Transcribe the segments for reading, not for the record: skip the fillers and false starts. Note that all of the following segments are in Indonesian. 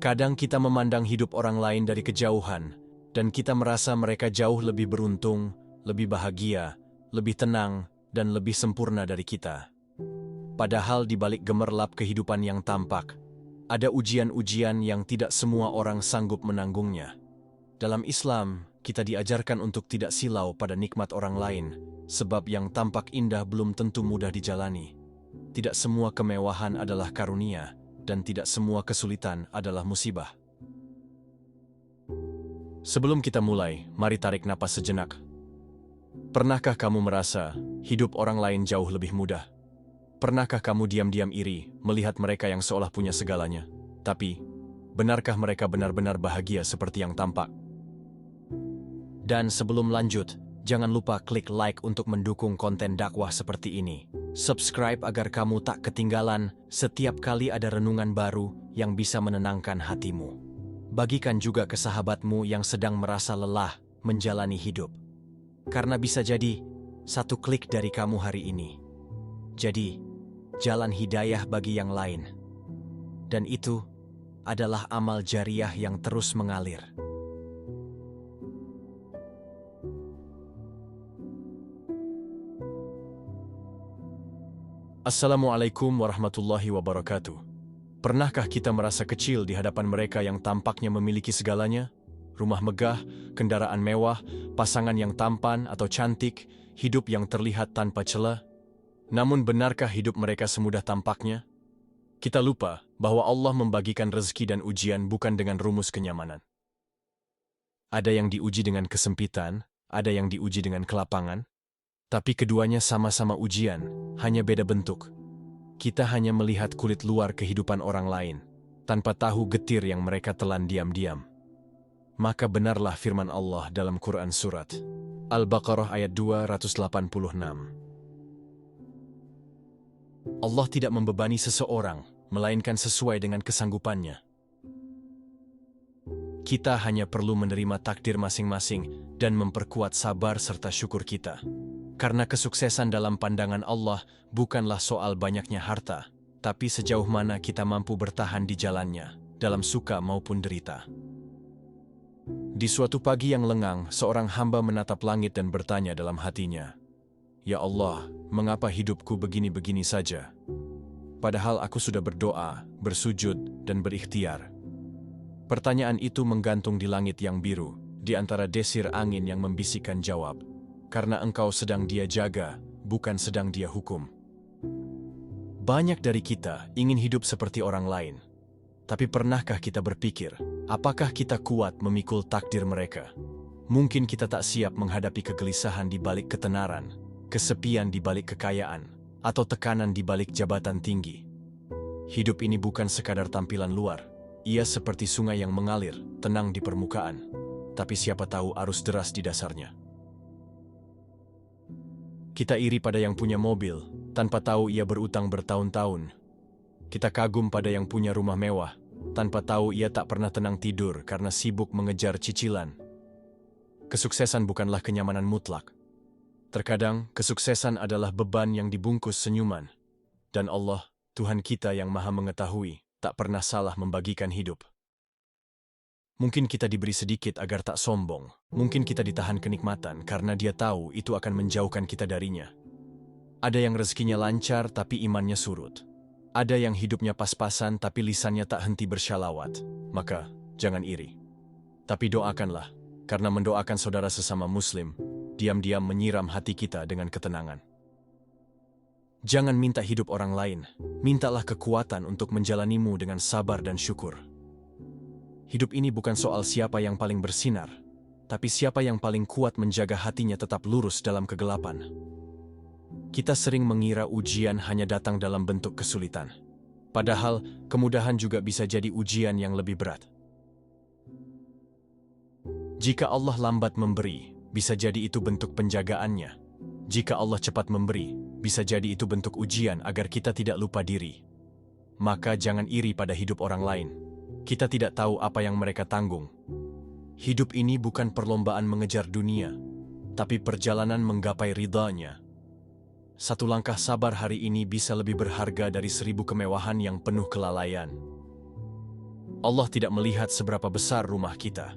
Kadang kita memandang hidup orang lain dari kejauhan, dan kita merasa mereka jauh lebih beruntung, lebih bahagia, lebih tenang, dan lebih sempurna dari kita. Padahal di balik gemerlap kehidupan yang tampak, ada ujian-ujian yang tidak semua orang sanggup menanggungnya. Dalam Islam, kita diajarkan untuk tidak silau pada nikmat orang lain, sebab yang tampak indah belum tentu mudah dijalani. Tidak semua kemewahan adalah karunia, dan tidak semua kesulitan adalah musibah. Sebelum kita mulai, mari tarik napas sejenak. Pernahkah kamu merasa hidup orang lain jauh lebih mudah? Pernahkah kamu diam-diam iri melihat mereka yang seolah punya segalanya? Tapi, benarkah mereka benar-benar bahagia seperti yang tampak? Dan sebelum lanjut, jangan lupa klik like untuk mendukung konten dakwah seperti ini. Subscribe agar kamu tak ketinggalan setiap kali ada renungan baru yang bisa menenangkan hatimu. Bagikan juga ke sahabatmu yang sedang merasa lelah menjalani hidup. Karena bisa jadi satu klik dari kamu hari ini jadi jalan hidayah bagi yang lain. Dan itu adalah amal jariah yang terus mengalir. Assalamualaikum warahmatullahi wabarakatuh. Pernahkah kita merasa kecil di hadapan mereka yang tampaknya memiliki segalanya? Rumah megah, kendaraan mewah, pasangan yang tampan atau cantik, hidup yang terlihat tanpa celah? Namun benarkah hidup mereka semudah tampaknya? Kita lupa bahwa Allah membagikan rezeki dan ujian bukan dengan rumus kenyamanan. Ada yang diuji dengan kesempitan, ada yang diuji dengan kelapangan, tapi keduanya sama-sama ujian, hanya beda bentuk. Kita hanya melihat kulit luar kehidupan orang lain, tanpa tahu getir yang mereka telan diam-diam. Maka benarlah firman Allah dalam Quran Surat Al-Baqarah ayat 286. Allah tidak membebani seseorang, melainkan sesuai dengan kesanggupannya. Kita hanya perlu menerima takdir masing-masing dan memperkuat sabar serta syukur kita. Karena kesuksesan dalam pandangan Allah bukanlah soal banyaknya harta, tapi sejauh mana kita mampu bertahan di jalannya, dalam suka maupun derita. Di suatu pagi yang lengang, seorang hamba menatap langit dan bertanya dalam hatinya, "Ya Allah, mengapa hidupku begini-begini saja? Padahal aku sudah berdoa, bersujud, dan berikhtiar." Pertanyaan itu menggantung di langit yang biru, di antara desir angin yang membisikkan jawab, "Karena engkau sedang Dia jaga, bukan sedang Dia hukum." Banyak dari kita ingin hidup seperti orang lain. Tapi pernahkah kita berpikir, apakah kita kuat memikul takdir mereka? Mungkin kita tak siap menghadapi kegelisahan di balik ketenaran, kesepian di balik kekayaan, atau tekanan di balik jabatan tinggi. Hidup ini bukan sekadar tampilan luar. Ia seperti sungai yang mengalir, tenang di permukaan. Tapi siapa tahu arus deras di dasarnya. Kita iri pada yang punya mobil, tanpa tahu ia berutang bertahun-tahun. Kita kagum pada yang punya rumah mewah, tanpa tahu ia tak pernah tenang tidur karena sibuk mengejar cicilan. Kesuksesan bukanlah kenyamanan mutlak. Terkadang, kesuksesan adalah beban yang dibungkus senyuman. Dan Allah, Tuhan kita yang Maha Mengetahui, tak pernah salah membagikan hidup. Mungkin kita diberi sedikit agar tak sombong. Mungkin kita ditahan kenikmatan karena Dia tahu itu akan menjauhkan kita darinya. Ada yang rezekinya lancar tapi imannya surut. Ada yang hidupnya pas-pasan tapi lisannya tak henti bersyalawat. Maka, jangan iri. Tapi doakanlah, karena mendoakan saudara sesama Muslim, diam-diam menyiram hati kita dengan ketenangan. Jangan minta hidup orang lain, mintalah kekuatan untuk menjalanimu dengan sabar dan syukur. Hidup ini bukan soal siapa yang paling bersinar, tapi siapa yang paling kuat menjaga hatinya tetap lurus dalam kegelapan. Kita sering mengira ujian hanya datang dalam bentuk kesulitan. Padahal, kemudahan juga bisa jadi ujian yang lebih berat. Jika Allah lambat memberi, bisa jadi itu bentuk penjagaannya. Jika Allah cepat memberi, bisa jadi itu bentuk ujian agar kita tidak lupa diri. Maka jangan iri pada hidup orang lain. Kita tidak tahu apa yang mereka tanggung. Hidup ini bukan perlombaan mengejar dunia, tapi perjalanan menggapai ridha-Nya. Satu langkah sabar hari ini bisa lebih berharga dari 1000 kemewahan yang penuh kelalaian. Allah tidak melihat seberapa besar rumah kita,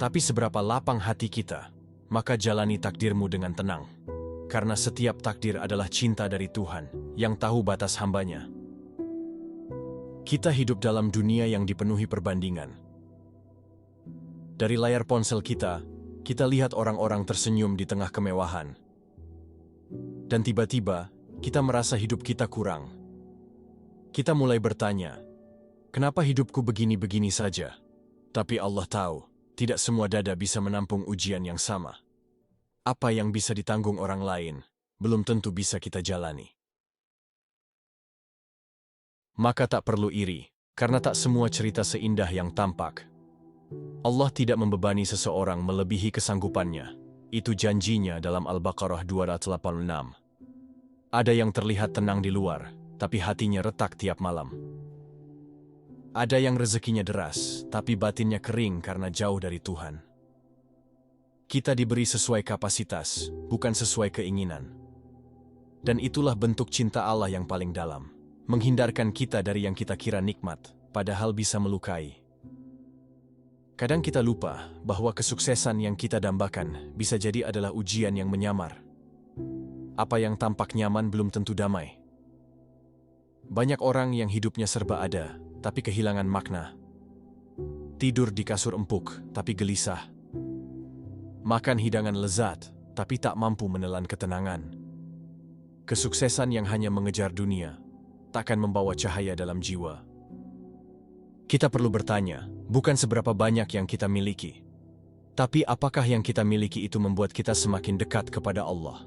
tapi seberapa lapang hati kita. Maka jalani takdirmu dengan tenang. Karena setiap takdir adalah cinta dari Tuhan yang tahu batas hambanya. Kita hidup dalam dunia yang dipenuhi perbandingan. Dari layar ponsel kita lihat orang-orang tersenyum di tengah kemewahan. Dan tiba-tiba, kita merasa hidup kita kurang. Kita mulai bertanya, kenapa hidupku begini-begini saja? Tapi Allah tahu, tidak semua dada bisa menampung ujian yang sama. Apa yang bisa ditanggung orang lain, belum tentu bisa kita jalani. Maka tak perlu iri, karena tak semua cerita seindah yang tampak. Allah tidak membebani seseorang melebihi kesanggupannya. Itu janjinya dalam Al-Baqarah 286. Ada yang terlihat tenang di luar, tapi hatinya retak tiap malam. Ada yang rezekinya deras, tapi batinnya kering karena jauh dari Tuhan. Kita diberi sesuai kapasitas, bukan sesuai keinginan. Dan itulah bentuk cinta Allah yang paling dalam. Menghindarkan kita dari yang kita kira nikmat, padahal bisa melukai. Kadang kita lupa bahwa kesuksesan yang kita dambakan bisa jadi adalah ujian yang menyamar. Apa yang tampak nyaman belum tentu damai. Banyak orang yang hidupnya serba ada, tapi kehilangan makna. Tidur di kasur empuk, tapi gelisah. Makan hidangan lezat, tapi tak mampu menelan ketenangan. Kesuksesan yang hanya mengejar dunia, takkan membawa cahaya dalam jiwa. Kita perlu bertanya, bukan seberapa banyak yang kita miliki, tapi apakah yang kita miliki itu membuat kita semakin dekat kepada Allah?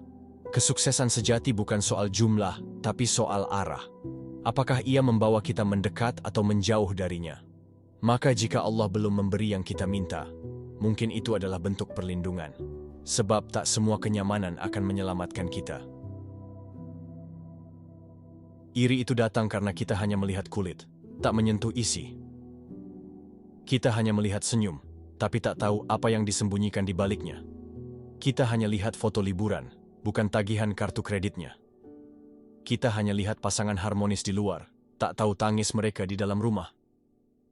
Kesuksesan sejati bukan soal jumlah, tapi soal arah. Apakah ia membawa kita mendekat atau menjauh darinya? Maka jika Allah belum memberi yang kita minta, mungkin itu adalah bentuk perlindungan. Sebab tak semua kenyamanan akan menyelamatkan kita. Iri itu datang karena kita hanya melihat kulit, tak menyentuh isi. Kita hanya melihat senyum, tapi tak tahu apa yang disembunyikan di baliknya. Kita hanya lihat foto liburan, bukan tagihan kartu kreditnya. Kita hanya lihat pasangan harmonis di luar, tak tahu tangis mereka di dalam rumah.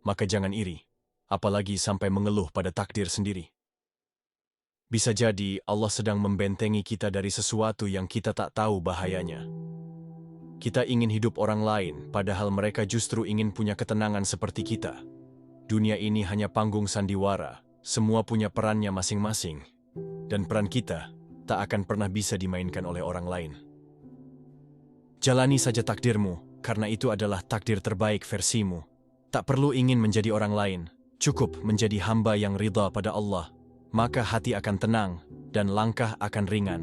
Maka jangan iri, apalagi sampai mengeluh pada takdir sendiri. Bisa jadi Allah sedang membentengi kita dari sesuatu yang kita tak tahu bahayanya. Kita ingin hidup orang lain, padahal mereka justru ingin punya ketenangan seperti kita. Dunia ini hanya panggung sandiwara, semua punya perannya masing-masing. Dan peran kita tak akan pernah bisa dimainkan oleh orang lain. Jalani saja takdirmu, karena itu adalah takdir terbaik versimu. Tak perlu ingin menjadi orang lain, cukup menjadi hamba yang ridha pada Allah. Maka hati akan tenang, dan langkah akan ringan.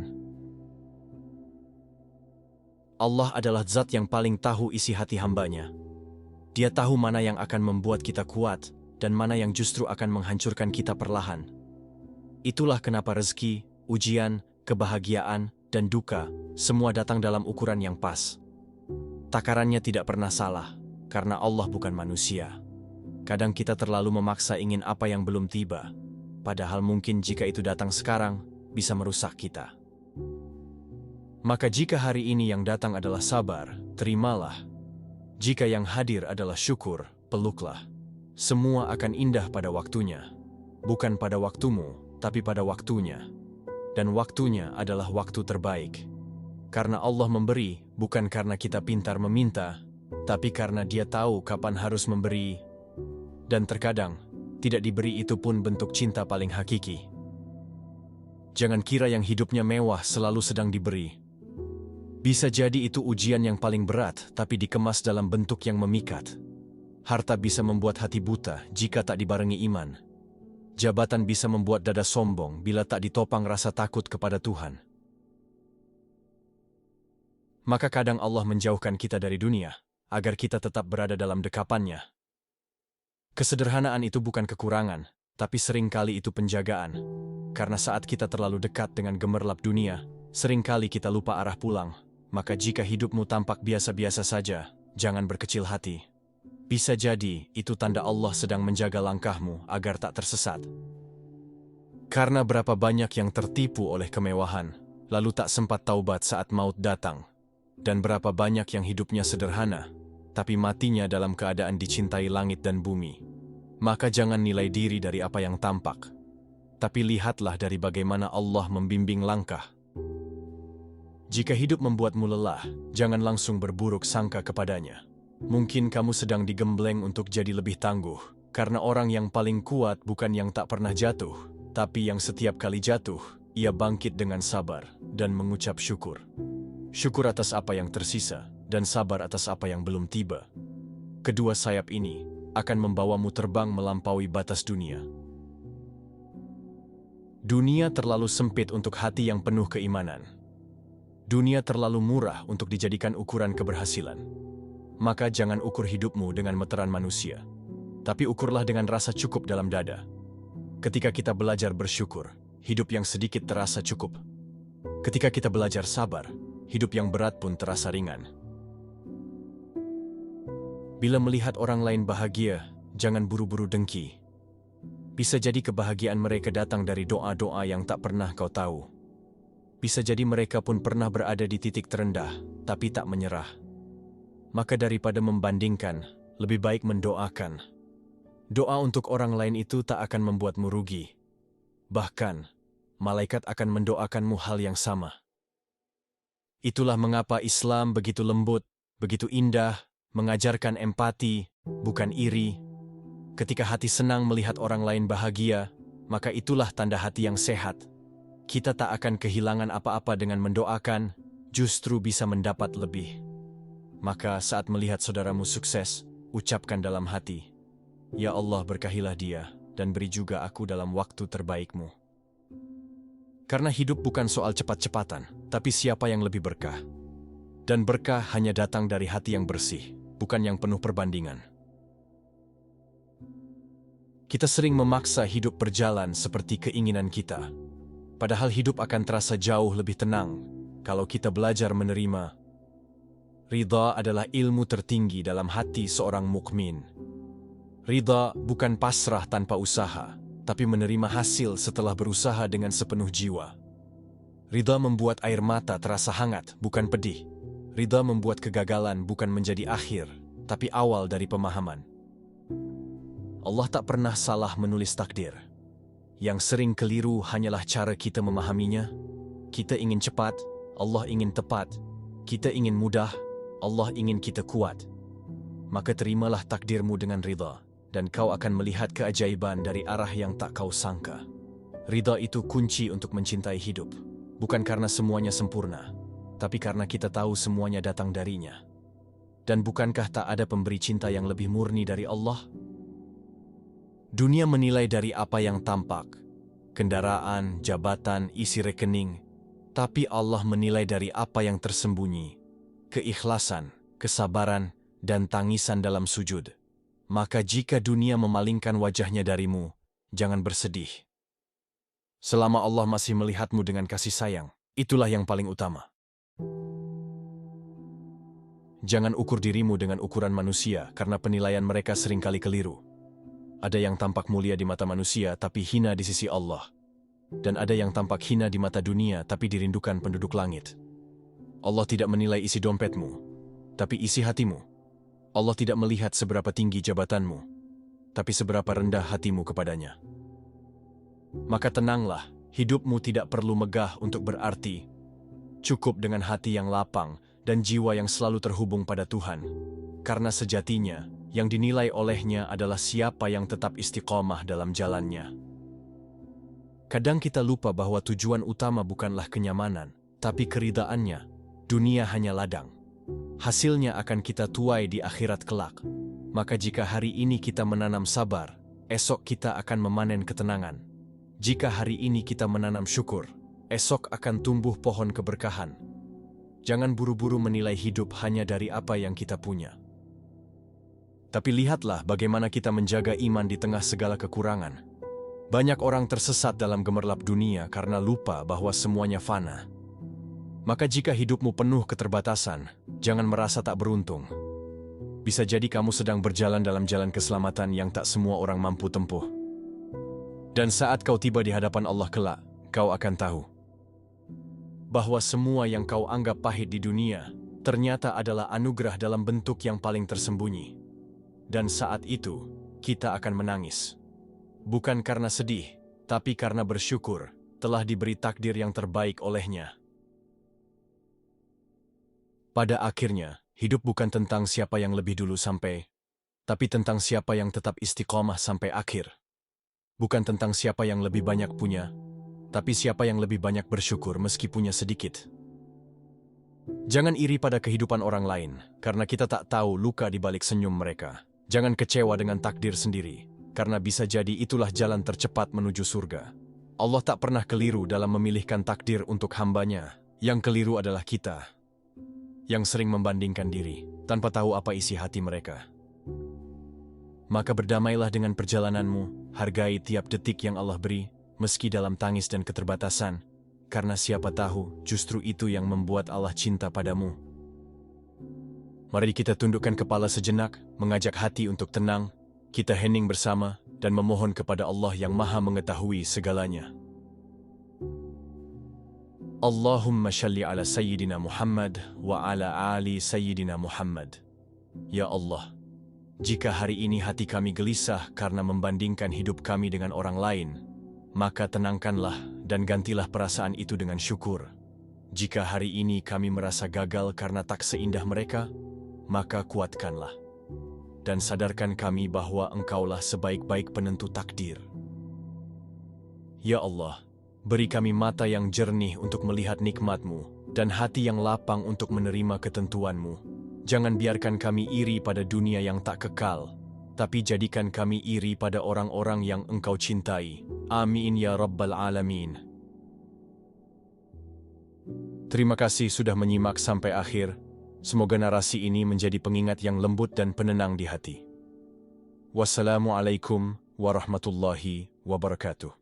Allah adalah zat yang paling tahu isi hati hambanya. Dia tahu mana yang akan membuat kita kuat, dan mana yang justru akan menghancurkan kita perlahan. Itulah kenapa rezeki, ujian, kebahagiaan, dan duka, semua datang dalam ukuran yang pas. Takarannya tidak pernah salah, karena Allah bukan manusia. Kadang kita terlalu memaksa ingin apa yang belum tiba, padahal mungkin jika itu datang sekarang, bisa merusak kita. Maka jika hari ini yang datang adalah sabar, terimalah. Jika yang hadir adalah syukur, peluklah. Semua akan indah pada waktunya. Bukan pada waktumu, tapi pada waktunya. Dan waktunya adalah waktu terbaik. Karena Allah memberi, bukan karena kita pintar meminta, tapi karena Dia tahu kapan harus memberi. Dan terkadang, tidak diberi itu pun bentuk cinta paling hakiki. Jangan kira yang hidupnya mewah selalu sedang diberi. Bisa jadi itu ujian yang paling berat, tapi dikemas dalam bentuk yang memikat. Harta bisa membuat hati buta jika tak dibarengi iman. Jabatan bisa membuat dada sombong bila tak ditopang rasa takut kepada Tuhan. Maka kadang Allah menjauhkan kita dari dunia, agar kita tetap berada dalam dekapannya. Kesederhanaan itu bukan kekurangan, tapi seringkali itu penjagaan. Karena saat kita terlalu dekat dengan gemerlap dunia, seringkali kita lupa arah pulang. Maka jika hidupmu tampak biasa-biasa saja, jangan berkecil hati. Bisa jadi itu tanda Allah sedang menjaga langkahmu agar tak tersesat. Karena berapa banyak yang tertipu oleh kemewahan, lalu tak sempat taubat saat maut datang. Dan berapa banyak yang hidupnya sederhana, tapi matinya dalam keadaan dicintai langit dan bumi. Maka jangan nilai diri dari apa yang tampak, tapi lihatlah dari bagaimana Allah membimbing langkah. Jika hidup membuatmu lelah, jangan langsung berburuk sangka kepadanya. Mungkin kamu sedang digembleng untuk jadi lebih tangguh, karena orang yang paling kuat bukan yang tak pernah jatuh, tapi yang setiap kali jatuh, ia bangkit dengan sabar dan mengucap syukur. Syukur atas apa yang tersisa, dan sabar atas apa yang belum tiba. Kedua sayap ini akan membawamu terbang melampaui batas dunia. Dunia terlalu sempit untuk hati yang penuh keimanan. Dunia terlalu murah untuk dijadikan ukuran keberhasilan. Maka jangan ukur hidupmu dengan meteran manusia, tapi ukurlah dengan rasa cukup dalam dada. Ketika kita belajar bersyukur, hidup yang sedikit terasa cukup. Ketika kita belajar sabar, hidup yang berat pun terasa ringan. Bila melihat orang lain bahagia, jangan buru-buru dengki. Bisa jadi kebahagiaan mereka datang dari doa-doa yang tak pernah kau tahu. Bisa jadi mereka pun pernah berada di titik terendah, tapi tak menyerah. Maka daripada membandingkan, lebih baik mendoakan. Doa untuk orang lain itu tak akan membuatmu rugi. Bahkan, malaikat akan mendoakanmu hal yang sama. Itulah mengapa Islam begitu lembut, begitu indah, mengajarkan empati, bukan iri. Ketika hati senang melihat orang lain bahagia, maka itulah tanda hati yang sehat. Kita tak akan kehilangan apa-apa dengan mendoakan, justru bisa mendapat lebih. Maka saat melihat saudaramu sukses, ucapkan dalam hati, "Ya Allah, berkahilah dia, dan beri juga aku dalam waktu terbaikmu." Karena hidup bukan soal cepat-cepatan, tapi siapa yang lebih berkah. Dan berkah hanya datang dari hati yang bersih, bukan yang penuh perbandingan. Kita sering memaksa hidup berjalan seperti keinginan kita. Padahal hidup akan terasa jauh lebih tenang kalau kita belajar menerima. Ridha adalah ilmu tertinggi dalam hati seorang mukmin. Ridha bukan pasrah tanpa usaha, tapi menerima hasil setelah berusaha dengan sepenuh jiwa. Ridha membuat air mata terasa hangat, bukan pedih. Ridha membuat kegagalan bukan menjadi akhir, tapi awal dari pemahaman. Allah tak pernah salah menulis takdir. Yang sering keliru hanyalah cara kita memahaminya. Kita ingin cepat, Allah ingin tepat. Kita ingin mudah, Allah ingin kita kuat. Maka terimalah takdirmu dengan ridha, dan kau akan melihat keajaiban dari arah yang tak kau sangka. Ridha itu kunci untuk mencintai hidup, bukan karena semuanya sempurna, tapi karena kita tahu semuanya datang darinya. Dan bukankah tak ada pemberi cinta yang lebih murni dari Allah? Dunia menilai dari apa yang tampak, kendaraan, jabatan, isi rekening, tapi Allah menilai dari apa yang tersembunyi, keikhlasan, kesabaran, dan tangisan dalam sujud. Maka jika dunia memalingkan wajahnya darimu, jangan bersedih. Selama Allah masih melihatmu dengan kasih sayang, itulah yang paling utama. Jangan ukur dirimu dengan ukuran manusia, karena penilaian mereka seringkali keliru. Ada yang tampak mulia di mata manusia, tapi hina di sisi Allah. Dan ada yang tampak hina di mata dunia, tapi dirindukan penduduk langit. Allah tidak menilai isi dompetmu, tapi isi hatimu. Allah tidak melihat seberapa tinggi jabatanmu, tapi seberapa rendah hatimu kepadanya. Maka tenanglah, hidupmu tidak perlu megah untuk berarti. Cukup dengan hati yang lapang dan jiwa yang selalu terhubung pada Tuhan. Karena sejatinya, yang dinilai olehnya adalah siapa yang tetap istiqomah dalam jalannya. Kadang kita lupa bahwa tujuan utama bukanlah kenyamanan, tapi keridaannya. Dunia hanya ladang. Hasilnya akan kita tuai di akhirat kelak. Maka jika hari ini kita menanam sabar, esok kita akan memanen ketenangan. Jika hari ini kita menanam syukur, esok akan tumbuh pohon keberkahan. Jangan buru-buru menilai hidup hanya dari apa yang kita punya. Tapi lihatlah bagaimana kita menjaga iman di tengah segala kekurangan. Banyak orang tersesat dalam gemerlap dunia karena lupa bahwa semuanya fana. Maka jika hidupmu penuh keterbatasan, jangan merasa tak beruntung. Bisa jadi kamu sedang berjalan dalam jalan keselamatan yang tak semua orang mampu tempuh. Dan saat kau tiba di hadapan Allah kelak, kau akan tahu bahwa semua yang kau anggap pahit di dunia ternyata adalah anugerah dalam bentuk yang paling tersembunyi. Dan saat itu, kita akan menangis. Bukan karena sedih, tapi karena bersyukur telah diberi takdir yang terbaik olehnya. Pada akhirnya, hidup bukan tentang siapa yang lebih dulu sampai, tapi tentang siapa yang tetap istiqomah sampai akhir. Bukan tentang siapa yang lebih banyak punya, tapi siapa yang lebih banyak bersyukur meski punya sedikit. Jangan iri pada kehidupan orang lain, karena kita tak tahu luka di balik senyum mereka. Jangan kecewa dengan takdir sendiri, karena bisa jadi itulah jalan tercepat menuju surga. Allah tak pernah keliru dalam memilihkan takdir untuk hambanya. Yang keliru adalah kita, yang sering membandingkan diri, tanpa tahu apa isi hati mereka. Maka berdamailah dengan perjalananmu, hargai tiap detik yang Allah beri, meski dalam tangis dan keterbatasan, karena siapa tahu justru itu yang membuat Allah cinta padamu. Mari kita tundukkan kepala sejenak, mengajak hati untuk tenang, kita hening bersama, dan memohon kepada Allah yang Maha mengetahui segalanya. Allahumma shalli ala Sayyidina Muhammad wa ala ali Sayyidina Muhammad. Ya Allah, jika hari ini hati kami gelisah karena membandingkan hidup kami dengan orang lain, maka tenangkanlah dan gantilah perasaan itu dengan syukur. Jika hari ini kami merasa gagal karena tak seindah mereka, maka kuatkanlah dan sadarkan kami bahwa Engkaulah sebaik-baik penentu takdir. Ya Allah, beri kami mata yang jernih untuk melihat nikmat-Mu dan hati yang lapang untuk menerima ketentuan-Mu. Jangan biarkan kami iri pada dunia yang tak kekal, tapi jadikan kami iri pada orang-orang yang Engkau cintai. Amin ya Rabbal Alamin. Terima kasih sudah menyimak sampai akhir. Semoga narasi ini menjadi pengingat yang lembut dan penenang di hati. Wassalamualaikum warahmatullahi wabarakatuh.